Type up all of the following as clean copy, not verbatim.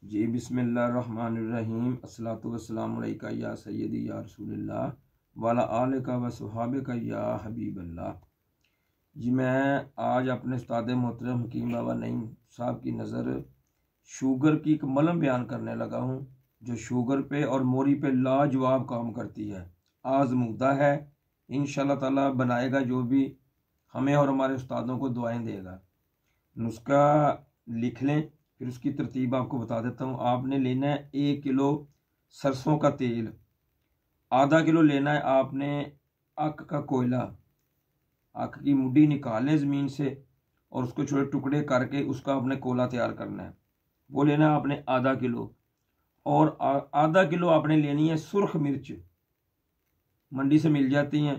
जी बिस्मिल्लाहिर्रहमानिर्रहीम। अस्सलातु वस्सलामु अलैका या सय्यदी या रसूलल्लाह वाला आलिका व सुहाबिका या हबीबल्लाह। जी मैं आज अपने उस्ताद मोहतरम हकीम बाबा नईम साहब की नज़र शुगर की एक मलम बयान करने लगा हूँ जो शुगर पे और मोरी पे लाजवाब काम करती है। आज़मूदा है, इंशाल्लाह ताला बनाएगा जो भी हमें और हमारे उस्तादों को दुआएं देगा। नुस्खा लिख लें, फिर उसकी तरतीब आपको बता देता हूँ। आपने लेना है 1 किलो सरसों का तेल, आधा किलो लेना है आपने अक का कोयला। अक की मुड्डी निकाल लें ज़मीन से और उसको छोटे टुकड़े करके उसका आपने कोला तैयार करना है। वो लेना है आपने आधा किलो। और आधा किलो आपने लेनी है सुर्ख मिर्च, मंडी से मिल जाती हैं।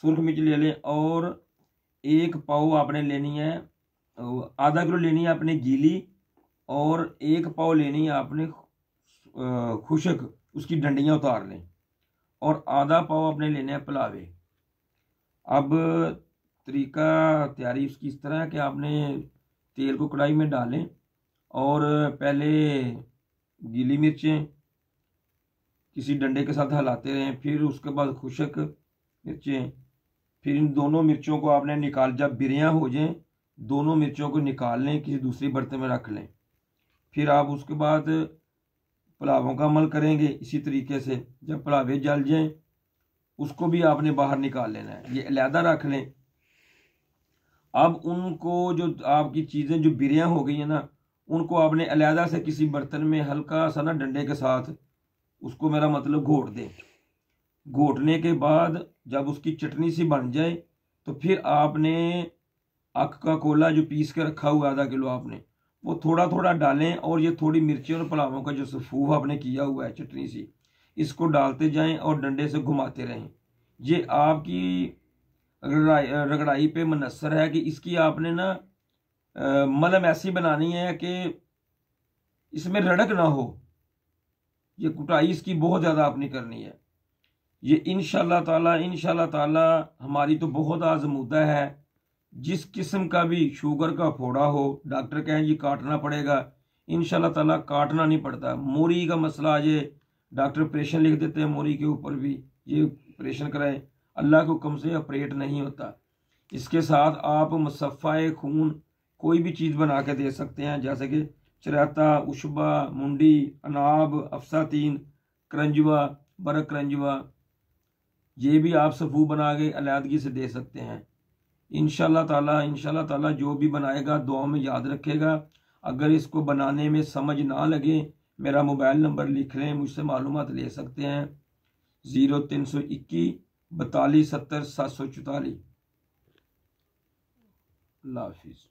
सुर्ख मिर्च ले लें। और 1 पाव आपने लेनी है, आधा किलो लेनी है आपने गीली, और 1 पाव लेनी है आपने खुशक, उसकी डंडियाँ उतार लें। और आधा पाव आपने लेने हैं पुलावे। अब तरीका तैयारी उसकी इस तरह है कि आपने तेल को कढ़ाई में डालें और पहले गीली मिर्चें किसी डंडे के साथ हिलाते रहें, फिर उसके बाद खुशक मिर्चें, फिर इन दोनों मिर्चों को आपने निकाल, जब बिरियाँ हो जाएं दोनों मिर्चों को निकाल लें, किसी दूसरी बर्तन में रख लें। फिर आप उसके बाद पुलावों का अमल करेंगे इसी तरीके से। जब पुलावे जल जाएं उसको भी आपने बाहर निकाल लेना है, ये अलहदा रख लें। अब उनको जो आपकी चीज़ें जो बिरियाँ हो गई हैं ना, उनको आपने अलहदा से किसी बर्तन में हल्का सा ना डंडे के साथ उसको, मेरा मतलब घोट दें। घोटने के बाद जब उसकी चटनी सी बन जाए तो फिर आपने अक का कोला जो पीस के रखा हुआ आधा किलो आपने वो थोड़ा थोड़ा डालें। और ये थोड़ी मिर्ची और पुलावों का जो सफूफ आपने किया हुआ है चटनी सी, इसको डालते जाएं और डंडे से घुमाते रहें। ये आपकी रगड़ाई पे मुनस्सर है कि इसकी आपने ना मलम ऐसी बनानी है कि इसमें रड़क ना हो। ये कुटाई इसकी बहुत ज़्यादा आपने करनी है। ये इंशाल्लाह ताला हमारी तो बहुत आज़मूदा है। जिस किस्म का भी शुगर का फोड़ा हो, डॉक्टर कहें जी काटना पड़ेगा, इंशाल्लाह ताला काटना नहीं पड़ता। मोरी का मसला आ जाए, डॉक्टर ऑपरेशन लिख देते हैं मोरी के ऊपर भी, ये ऑपरेशन कराएं, अल्लाह के हुक्म से ऑपरेट नहीं होता। इसके साथ आप मुसफ़्फ़ाए खून कोई भी चीज़ बना के दे सकते हैं, जैसे कि चराता, उशबा, मुंडी, अनाब, अफसातीन, करंजवा, बरक करंजवा, ये भी आप सफू बना के अलहदगी से दे सकते हैं। इंशाल्लाह ताला जो भी बनाएगा दुआ में याद रखेगा। अगर इसको बनाने में समझ ना लगे, मेरा मोबाइल नंबर लिख लें, मुझसे मालूमात ले सकते हैं। 0321 42 70 744। अल्लाह हाफिज़।